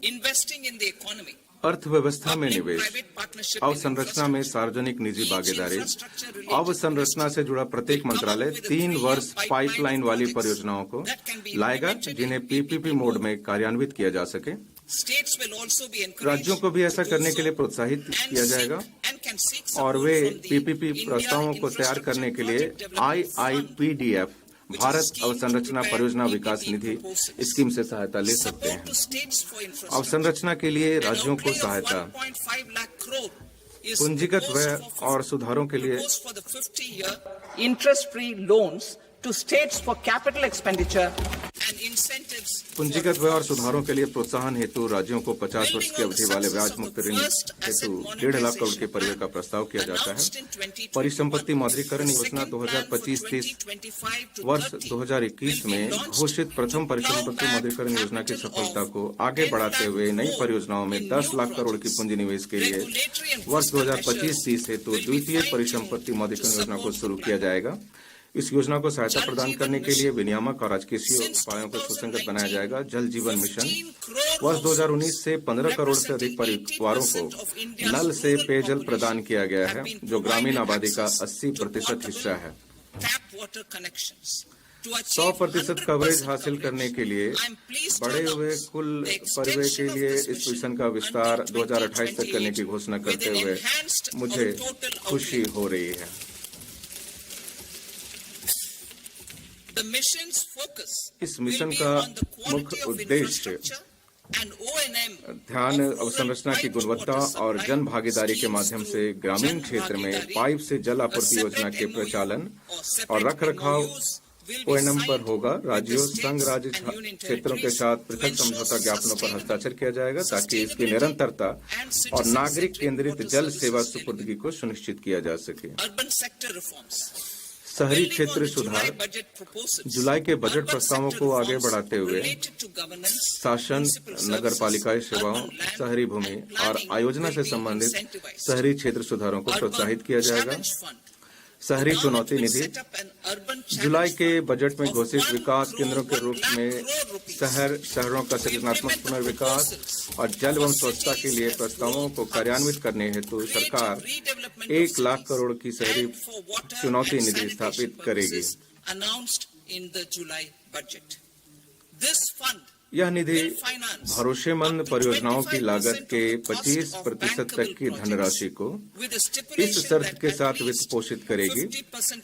investing in the economy, अर्थव्यवस्था में निवेश, अवसंरचना में सार्वजनिक निजी भागीदारी, अवसंरचना से जुड़ा प्रत्येक मंत्रालय 3 वर्ष पाइपलाइन वाली परियोजनाओं को लाएगा जिन्हें पीपीपी मोड में कार्यान्वित किया जा सके। राज्यों को भी ऐसा करने के लिए प्रोत्साहित किया जाएगा और वे पीपीपी प्रस्तावों को तैयार करने के लिए IIPDF भारत अवसंरचना परियोजना विकास निधि स्कीम से सहायता ले सकते हैं। अवसंरचना के लिए राज्यों को सहायता, पूंजीगत व्यय और सुधारों के लिए interest free loans to states for capital expenditure and incentives. पूंजीगत व्यय और सुधारों के लिए प्रोत्साहन हेतु राज्यों को 50 वर्ष की अवधि वाले ब्याज मुक्त ऋण हेतु 1.5 लाख करोड़ के परिव्यय का प्रस्ताव किया जाता है। परिसंपत्ति मौद्रीकरण योजना 2025-30 वर्ष 2021 में घोषित प्रथम परिसंपत्ति मौद्रीकरण योजना की सफलता को आगे बढ़ाते हुए नई परियोजनाओं में 10 लाख करोड़ की पूंजी निवेश के लिए वर्ष 2025-30 हेतु द्वितीय परिसंपत्ति मौद्रीकरण योजना को शुरू किया जाएगा। इस योजना को सहायता प्रदान करने के लिए विनियामक और राजकीय उपायों को सुसंगत बनाया जाएगा। जल जीवन मिशन वर्ष 2019 से 15 करोड़ से अधिक परिवारों को नल से पेयजल प्रदान किया गया है, जो ग्रामीण आबादी का 80% हिस्सा है। 100% कवरेज हासिल करने के लिए बढ़े हुए कुल परिव्यय के लिए इस मिशन का विस्तार 2028 तक करने की घोषणा करते हुए मुझे खुशी हो रही है। इस मिशन का मुख्य उद्देश्य ध्यान अवसंरचना की गुणवत्ता और जन भागीदारी के माध्यम से ग्रामीण क्षेत्र में पाइप से जल आपूर्ति योजना के प्रचालन और रखरखाव ONM पर होगा। राज्यों, संघ राज्य क्षेत्रों के साथ पृथक समझौता ज्ञापनों पर हस्ताक्षर किया जाएगा ताकि इसकी निरंतरता और नागरिक केंद्रित जल सेवा सुपुर्दगी को सुनिश्चित किया जा सके। शहरी क्षेत्र सुधार जुलाई के बजट प्रस्तावों को आगे बढ़ाते हुए शासन, नगरपालिकाई सेवाओं, शहरी भूमि और आयोजना से संबंधित शहरी क्षेत्र सुधारों को प्रोत्साहित किया जाएगा। शहरी चुनौती निधि जुलाई के बजट में घोषित विकास केंद्रों के रूप में शहरों का सृजनात्मक पुनर्विकास और जल एवं स्वच्छता के लिए प्रस्तावों को कार्यान्वित करने हेतु सरकार 1 लाख करोड़ की शहरी चुनौती निधि स्थापित करेगी। यह निधि भरोसेमंद परियोजनाओं की लागत के 25% तक की धनराशि को इस शर्त के साथ वित्त पोषित करेगी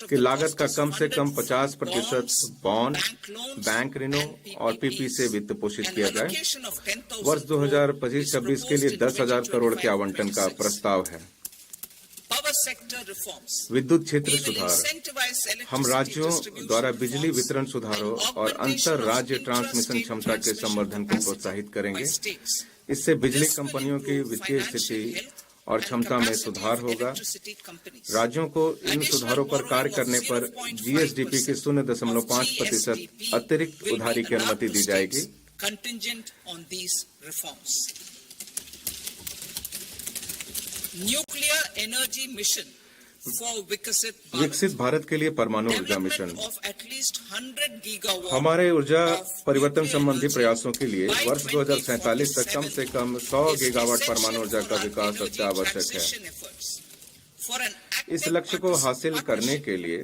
कि लागत का कम से कम 50% बॉन्ड, बैंक ऋणों और पीपी से वित्त पोषित किया जाए। वर्ष 2025-26 के लिए 10,000 करोड़ के आवंटन का प्रस्ताव है। विद्युत क्षेत्र सुधार हम राज्यों द्वारा बिजली वितरण सुधारों और अंतर राज्य ट्रांसमिशन क्षमता के संवर्धन को प्रोत्साहित करेंगे। इससे बिजली कंपनियों की वित्तीय स्थिति और क्षमता में सुधार होगा। राज्यों को इन सुधारों पर कार्य करने पर GSDP की 0.5% अतिरिक्त उधारी की अनुमति दी जाएगी। विकसित भारत के लिए परमाणु ऊर्जा मिशन हमारे ऊर्जा परिवर्तन संबंधी प्रयासों के लिए वर्ष 2047 तक कम से कम 100 गीगावाट परमाणु ऊर्जा का विकास अत्यावश्यक है। इस लक्ष्य को हासिल करने के लिए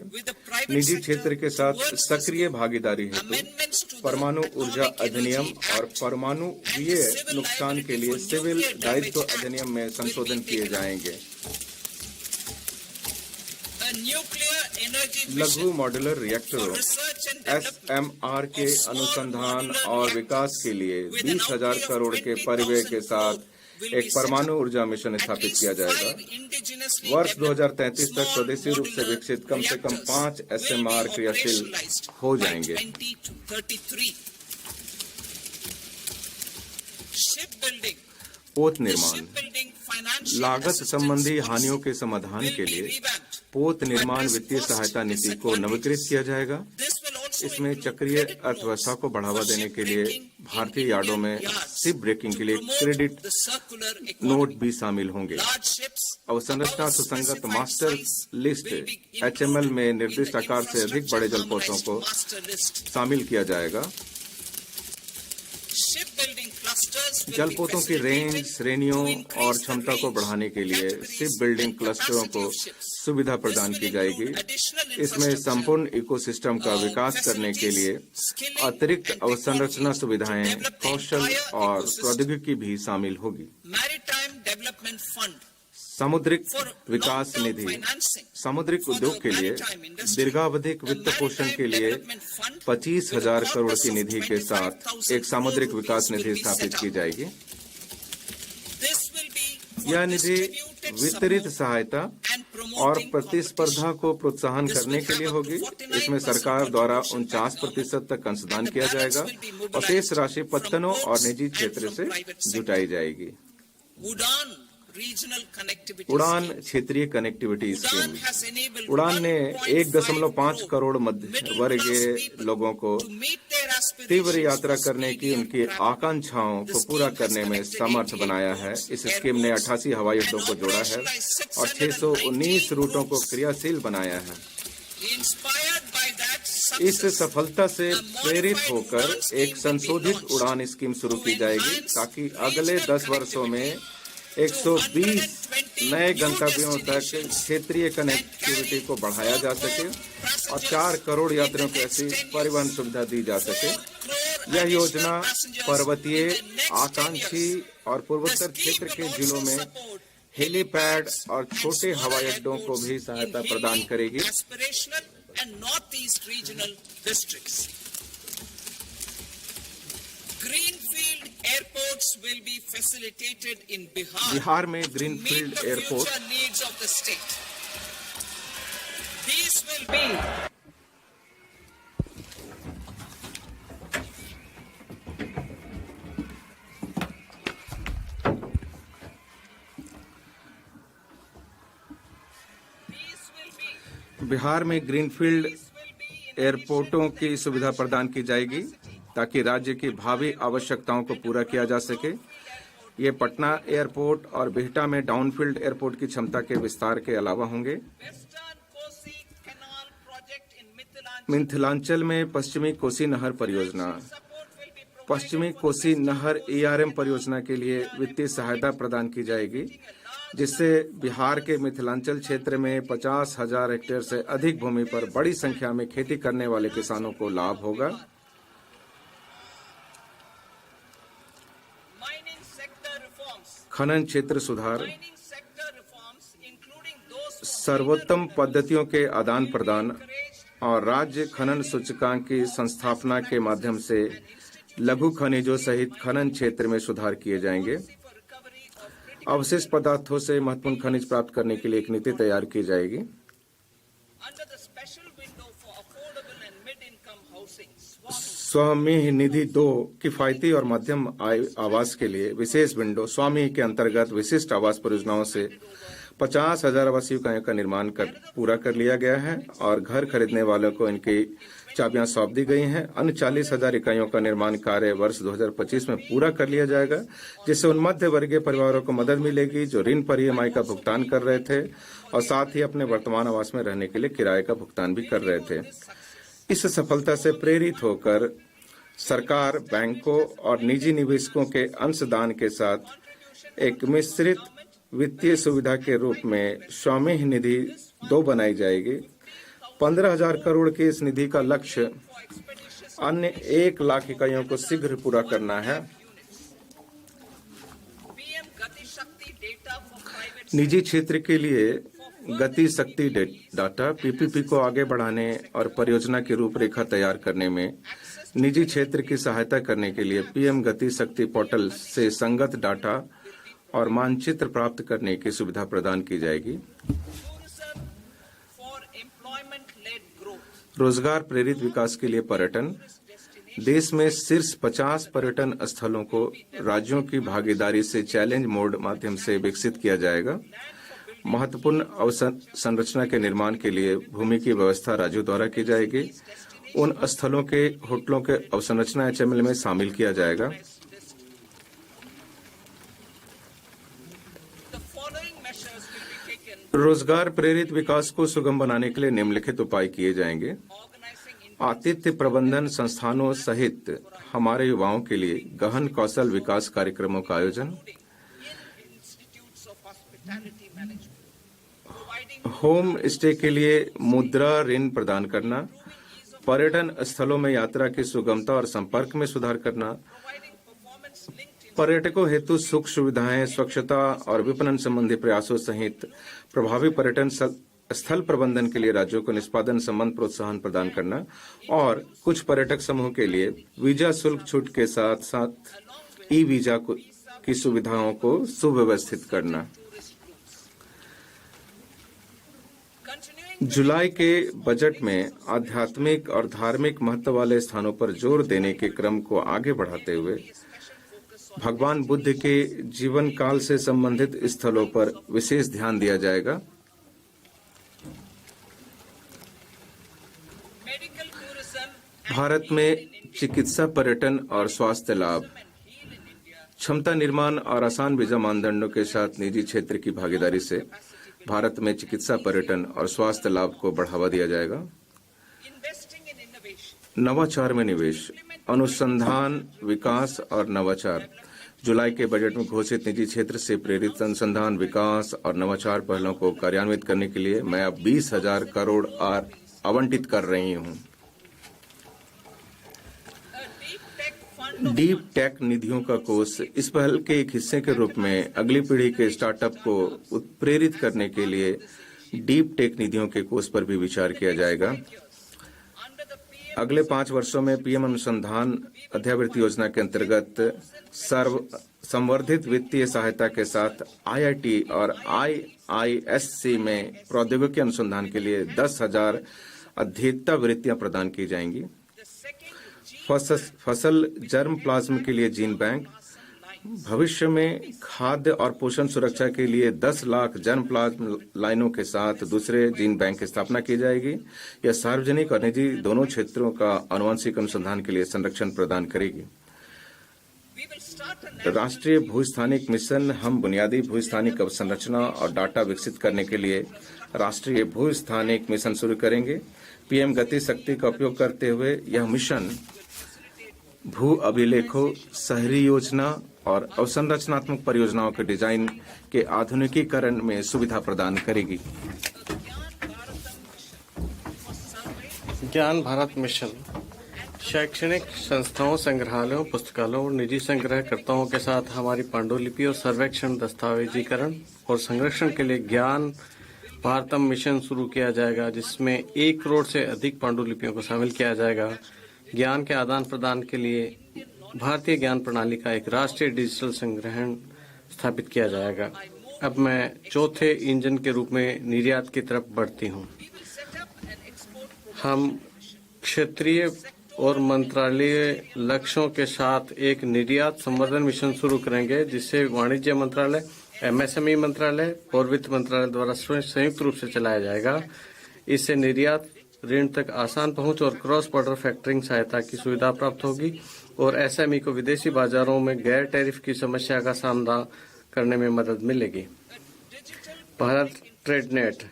निजी क्षेत्र के साथ सक्रिय भागीदारी हेतु परमाणु ऊर्जा अधिनियम और परमाणुवीय नुकसान के लिए सिविल दायित्व अधिनियम में संशोधन किए जाएंगे। लघु मॉड्यूलर रिएक्टरों SMR के अनुसंधान और विकास के लिए 20,000 करोड़ के परिव्यय के साथ एक परमाणु ऊर्जा मिशन स्थापित किया जाएगा। वर्ष 2033 तक स्वदेशी रूप से विकसित कम से कम 5 SMR क्रियाशील हो जाएंगे। पोत निर्माण लागत संबंधी हानियों के समाधान के लिए पोत निर्माण वित्तीय सहायता नीति को नवीकृत किया जाएगा। इसमें चक्रीय अर्थव्यवस्था को बढ़ावा देने के लिए भारतीय यार्डों में शिप ब्रेकिंग के लिए क्रेडिट नोट भी शामिल होंगे। अवसंरचना सुसंगत मास्टर लिस्ट HML में निर्दिष्ट आकार से अधिक बड़े जलपोतों को शामिल किया जाएगा। जलपोतों की रेंज, श्रेणियों और क्षमता को बढ़ाने के लिए शिप बिल्डिंग क्लस्टरों को सुविधा प्रदान की जाएगी। इसमें संपूर्ण इकोसिस्टम का विकास करने के लिए अतिरिक्त अवसंरचना सुविधाएं, कौशल और प्रौद्योगिकी भी शामिल होगी। सामुद्रिक विकास निधि सामुद्रिक उद्योग के लिए दीर्घावधिक वित्त पोषण के लिए 25,000 करोड़ की निधि के साथ एक सामुद्रिक विकास निधि स्थापित की जाएगी। यह निधि वितरित सहायता और प्रतिस्पर्धा को प्रोत्साहन करने के लिए होगी। इसमें सरकार द्वारा 49% तक अंशदान किया जाएगा और शेष राशि पत्तनों और निजी क्षेत्र से जुटाई जाएगी। उड़ान क्षेत्रीय कनेक्टिविटी स्कीम उड़ान ने 1.5 करोड़ मध्य वर्गीय लोगों को तीव्र यात्रा करने की उनकी आकांक्षाओं को पूरा करने में समर्थ बनाया है। इस स्कीम ने 88 हवाई अड्डों को जोड़ा है और 619 रूटों को क्रियाशील बनाया है। इस सफलता से प्रेरित होकर एक संशोधित उड़ान स्कीम शुरू की जाएगी ताकि अगले 10 वर्षों में 120 नए गंतव्यों तक क्षेत्रीय कनेक्टिविटी को बढ़ाया जा सके और 4 करोड़ यात्रियों को ऐसी परिवहन सुविधा दी जा सके। यह योजना पर्वतीय, आकांक्षी और पूर्वोत्तर क्षेत्र के जिलों में हेलीपैड और छोटे हवाई अड्डों को भी सहायता प्रदान करेगी। Airports will be facilitated in Bihar. Bihar में greenfield airport needs of the state. These will be Bihar में ग्रीनफील्ड एयरपोर्टों की सुविधा प्रदान की जाएगी ताकि राज्य की भावी आवश्यकताओं को पूरा किया जा सके। ये पटना एयरपोर्ट और बिहटा में डाउनफील्ड एयरपोर्ट की क्षमता के विस्तार के अलावा होंगे। मिथिलांचल में पश्चिमी कोसी नहर परियोजना पश्चिमी कोसी नहर ERM परियोजना के लिए वित्तीय सहायता प्रदान की जाएगी, जिससे बिहार के मिथिलांचल क्षेत्र में 50,000 हेक्टेयर से अधिक भूमि पर बड़ी संख्या में खेती करने वाले किसानों को लाभ होगा। खनन क्षेत्र सुधार सर्वोत्तम पद्धतियों के आदान प्रदान और राज्य खनन सूचकांक की संस्थापना के माध्यम से लघु खनिजों सहित खनन क्षेत्र में सुधार किए जाएंगे। अवशिष्ट पदार्थों से महत्वपूर्ण खनिज प्राप्त करने के लिए एक नीति तैयार की जाएगी। स्वामी निधि 2 किफायती और मध्यम आय आवास के लिए विशेष विंडो स्वामी के अंतर्गत विशिष्ट आवास परियोजनाओं से 50,000 आवासीय इकाइयों का निर्माण पूरा कर लिया गया है और घर खरीदने वालों को इनकी चाबियां सौंप दी गई हैं। अन्य 40,000 इकाइयों का निर्माण कार्य वर्ष 2025 में पूरा कर लिया जाएगा, जिससे उन मध्य वर्गीय परिवारों को मदद मिलेगी जो ऋण पर EMI का भुगतान कर रहे थे और साथ ही अपने वर्तमान आवास में रहने के लिए किराए का भुगतान भी कर रहे थे। इस सफलता से प्रेरित होकर सरकार बैंकों और निजी निवेशकों के अंशदान के साथ एक मिश्रित वित्तीय सुविधा के रूप में स्वामी निधि 2 बनाई जाएगी। 15,000 करोड़ की इस निधि का लक्ष्य अन्य 1 लाख इकाइयों को शीघ्र पूरा करना है। निजी क्षेत्र के लिए गति शक्ति डाटा PPP को आगे बढ़ाने और परियोजना की रूपरेखा तैयार करने में निजी क्षेत्र की सहायता करने के लिए PM गति शक्ति पोर्टल से संगत डाटा और मानचित्र प्राप्त करने की सुविधा प्रदान की जाएगी। रोजगार प्रेरित विकास के लिए पर्यटन देश में शीर्ष 50 पर्यटन स्थलों को राज्यों की भागीदारी से चैलेंज मोड माध्यम से विकसित किया जाएगा। महत्वपूर्ण अवसंरचना के निर्माण के लिए भूमि की व्यवस्था राज्यों द्वारा की जाएगी। उन स्थलों के होटलों के अवसंरचना HML में शामिल किया जाएगा। रोजगार प्रेरित विकास को सुगम बनाने के लिए निम्नलिखित उपाय किए जाएंगे। आतिथ्य प्रबंधन संस्थानों सहित हमारे युवाओं के लिए गहन कौशल विकास कार्यक्रमों का आयोजन, होम स्टे के लिए मुद्रा ऋण प्रदान करना, पर्यटन स्थलों में यात्रा की सुगमता और संपर्क में सुधार करना, पर्यटकों हेतु सुख सुविधाएं, स्वच्छता और विपणन संबंधी प्रयासों सहित प्रभावी पर्यटन स्थल प्रबंधन के लिए राज्यों को निष्पादन संबंध प्रोत्साहन प्रदान करना और कुछ पर्यटक समूह के लिए वीजा शुल्क छूट के साथ साथ ई वीजा की सुविधाओं को सुव्यवस्थित करना। जुलाई के बजट में आध्यात्मिक और धार्मिक महत्व वाले स्थानों पर जोर देने के क्रम को आगे बढ़ाते हुए भगवान बुद्ध के जीवन काल से संबंधित स्थलों पर विशेष ध्यान दिया जाएगा। भारत में चिकित्सा पर्यटन और स्वास्थ्य लाभ, क्षमता निर्माण और आसान वीजा मानदंडों के साथ निजी क्षेत्र की भागीदारी से भारत में चिकित्सा पर्यटन और स्वास्थ्य लाभ को बढ़ावा दिया जाएगा। नवाचार में निवेश, अनुसंधान, विकास और नवाचार। जुलाई के बजट में घोषित निजी क्षेत्र से प्रेरित अनुसंधान, विकास और नवाचार पहलों को कार्यान्वित करने के लिए मैं अब 20,000 करोड़ आवंटित कर रही हूं। डीप टेक निधियों का कोष इस पहल के एक हिस्से के रूप में अगली पीढ़ी के स्टार्टअप को उत्प्रेरित करने के लिए डीप टेक निधियों के कोष पर भी विचार किया जाएगा। अगले 5 वर्षों में पीएम अनुसंधान अध्यावृत्ति योजना के अंतर्गत संवर्धित वित्तीय सहायता के साथ आईआईटी और आईआईएससी में प्रौद्योगिकी अनुसंधान के लिए 10,000 अध्येता वृत्तियां प्रदान की जाएंगी। फसल जर्म प्लाज्म के लिए जीन बैंक, भविष्य में खाद्य और पोषण सुरक्षा के लिए 10 लाख जर्म प्लाज्म लाइनों के साथ दूसरे जीन बैंक की स्थापना की जाएगी। यह सार्वजनिक और निजी दोनों क्षेत्रों का आनुवंशिक अनुसंधान के लिए संरक्षण प्रदान करेगी। राष्ट्रीय भूस्थानिक मिशन, हम बुनियादी भूस्थानिक अवसंरचना और डाटा विकसित करने के लिए राष्ट्रीय भूस्थानिक मिशन शुरू करेंगे। पीएम गति शक्ति का उपयोग करते हुए यह मिशन भू अभिलेखों, शहरी योजना और अवसंरचनात्मक परियोजनाओं के डिजाइन के आधुनिकीकरण में सुविधा प्रदान करेगी। ज्ञान भारत मिशन शैक्षणिक संस्थाओं, संग्रहालयों, पुस्तकालयों और निजी संग्रहकर्ताओं के साथ हमारी पांडुलिपि और सर्वेक्षण, दस्तावेजीकरण और संरक्षण के लिए ज्ञान भारतम मिशन शुरू किया जाएगा, जिसमें 1 करोड़ से अधिक पांडुलिपियों को शामिल किया जाएगा। ज्ञान के आदान प्रदान के लिए भारतीय ज्ञान प्रणाली का एक राष्ट्रीय डिजिटल संग्रहण स्थापित किया जाएगा। अब मैं चौथे इंजन के रूप में निर्यात की तरफ बढ़ती हूँ। हम क्षेत्रीय और मंत्रालय लक्ष्यों के साथ एक निर्यात संवर्धन मिशन शुरू करेंगे, जिसे वाणिज्य मंत्रालय, एमएसएमई मंत्रालय और वित्त मंत्रालय द्वारा संयुक्त रूप से चलाया जाएगा। इससे निर्यात ऋण तक आसान पहुंच और क्रॉस बॉर्डर फैक्टरिंग सहायता की सुविधा प्राप्त होगी और एसएमई को विदेशी बाजारों में गैर टैरिफ की समस्या का सामना करने में मदद मिलेगी। भारत ट्रेड नेट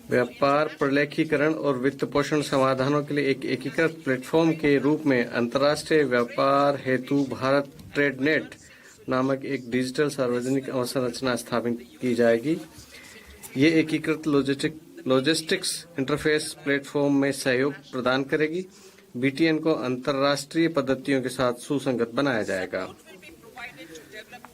व्यापार प्रलेखीकरण और वित्त पोषण समाधानों के लिए एक एकीकृत प्लेटफॉर्म के रूप में अंतर्राष्ट्रीय व्यापार हेतु भारत ट्रेड नेट नामक एक डिजिटल सार्वजनिक अवसंरचना स्थापित की जाएगी। ये एकीकृत लॉजिस्टिक्स इंटरफेस प्लेटफॉर्म में सहयोग प्रदान करेगी। बीटीएन को अंतर्राष्ट्रीय पद्धतियों के साथ सुसंगत बनाया जाएगा।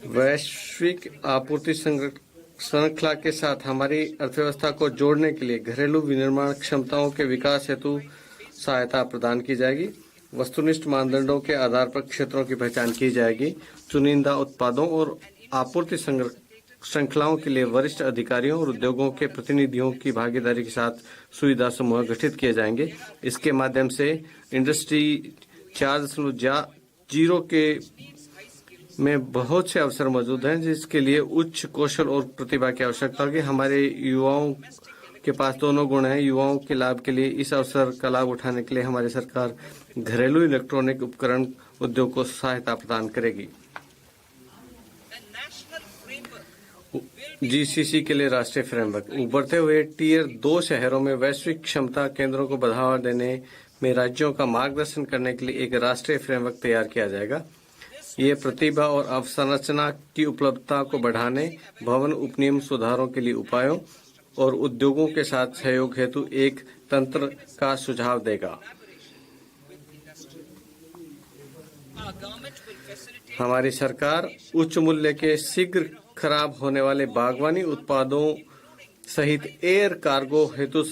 वैश्विक आपूर्ति श्रृंखला के साथ हमारी अर्थव्यवस्था को जोड़ने के लिए घरेलू विनिर्माण क्षमताओं के विकास हेतु सहायता प्रदान की जाएगी। वस्तुनिष्ठ मानदंडों के आधार पर क्षेत्रों की पहचान की जाएगी। चुनिंदा उत्पादों और आपूर्ति श्रृंखलाओं के लिए वरिष्ठ अधिकारियों और उद्योगों के प्रतिनिधियों की भागीदारी के साथ सुविधा समूह गठित किए जाएंगे। इसके माध्यम से इंडस्ट्री 4.0 के में बहुत से अवसर मौजूद हैं, जिसके लिए उच्च कौशल और प्रतिभा की आवश्यकता होगी। हमारे युवाओं के पास दोनों गुण हैं। युवाओं के लाभ के लिए इस अवसर का लाभ उठाने के लिए हमारी सरकार घरेलू इलेक्ट्रॉनिक उपकरण उद्योग को सहायता प्रदान करेगी। जीसीसी के लिए राष्ट्रीय फ्रेमवर्क। उभरते हुए टीयर 2 शहरों में वैश्विक क्षमता केंद्रों को बढ़ावा देने में राज्यों का मार्गदर्शन करने के लिए एक राष्ट्रीय फ्रेमवर्क तैयार किया जाएगा। ये प्रतिभा और अवसंरचना की उपलब्धता को बढ़ाने, भवन उपनियम सुधारों के लिए उपायों और उद्योगों के साथ सहयोग हेतु एक तंत्र का सुझाव देगा। हमारी सरकार उच्च मूल्य के शीघ्र खराब होने वाले बागवानी उत्पादों सहित एयर कार्गो हेतु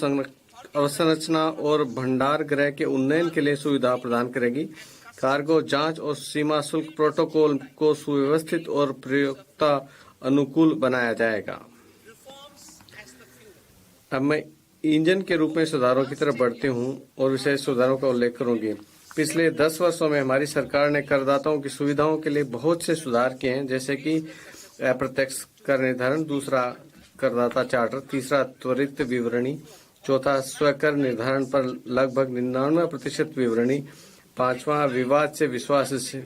अवसंरचना और भंडार गृह के उन्नयन के लिए सुविधा प्रदान करेगी। कार्गो जांच और सीमा शुल्क प्रोटोकॉल को सुव्यवस्थित और प्रयोक्ता अनुकूल बनाया जाएगा। अब मैं इंजन के रूप में सुधारों की तरफ बढ़ती हूं और विशेष सुधारों का उल्लेख करूंगी। पिछले 10 वर्षों में हमारी सरकार ने करदाताओं की सुविधाओं के लिए बहुत से सुधार किए हैं, जैसे कि अप्रत्यक्ष कर निर्धारण, दूसरा करदाता चार्टर, तीसरा त्वरित विवरणी, चौथा स्वकर निर्धारण पर लगभग 99% विवरणी, पांचवा विवाद से विश्वास से